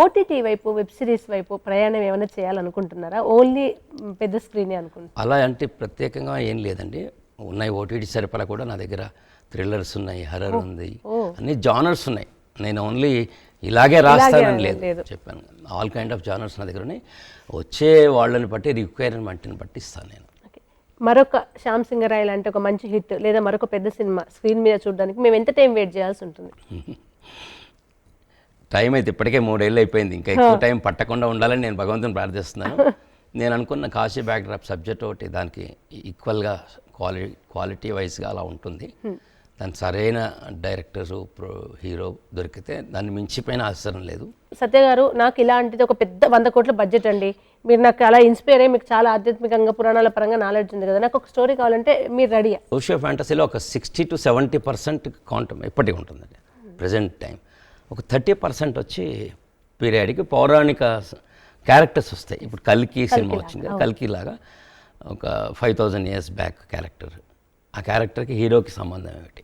OTT వైపు web series వైపు ప్రయాణం ఏమైనా చేయాలనుకుంటున్నారా? ఓన్లీ పెద్ద స్క్రీనే అనుకుంటున్నారా? అలా అంటే ప్రత్యేకంగా ఏం లేదండి. ఉన్నాయి ఓటీటీ సరిపడా కూడా నా దగ్గర థ్రిల్లర్స్ ఉన్నాయి, హర్రర్ ఉంది, అన్ని జానర్స్ ఉన్నాయి. నేను ఓన్లీ ఇలాగే రాస్తానని లేదు, చెప్పాను. ఆల్ కైండ్ ఆఫ్ జానర్స్ నా దగ్గర ఉన్నాయి. వచ్చే వాళ్ళని బట్టి రిక్వైర్మెంట్ని బట్టి ఇస్తాను నేను. మరొక శ్యామ్ సింగరాయ్ లాంటి ఒక మంచి హిట్ లేదా మరొక పెద్ద సినిమా స్క్రీన్ మీద చూడడానికి మేము ఎంత టైం వెయిట్ చేయాల్సి ఉంటుంది? టైం అయితే ఇప్పటికే 3 ఏళ్ళు అయిపోయింది. ఇంకా ఎక్కువ టైం పట్టకుండా ఉండాలని నేను భగవంతుని ప్రార్థిస్తున్నాను. నేను అనుకున్న కాశీ బ్యాక్డ్రాప్ సబ్జెక్ట్ ఒకటి దానికి ఈక్వల్గా క్వాలిటీ వైజ్గా అలా ఉంటుంది. దాని సరైన డైరెక్టరు హీరో దొరికితే దాన్ని మించిపోయిన అవసరం లేదు. సత్య గారు, నాకు ఇలాంటిది ఒక పెద్ద 100 కోట్ల బడ్జెట్ అండి, మీరు నాకు అలా ఇన్స్పైర్ అయ్యి మీకు చాలా ఆధ్యాత్మికంగా పురాణాల పరంగా నాలెడ్జ్ ఉంది కదా, నాకు ఒక స్టోరీ కావాలంటే మీరు రెడీయా? సోషియో ఫ్యాంటసీలో ఒక 60 to 70% కాంటం ఎప్పటికీ ఉంటుందండి. ప్రజెంట్ టైం ఒక 30% వచ్చి పీరియాడిక్ పౌరాణిక క్యారెక్టర్స్ వస్తాయి. ఇప్పుడు కల్కి సినిమా వచ్చింది కదా, కల్కి లాగా ఒక 5000 years బ్యాక్ క్యారెక్టర్. ఆ క్యారెక్టర్కి హీరోకి సంబంధం ఏమిటి?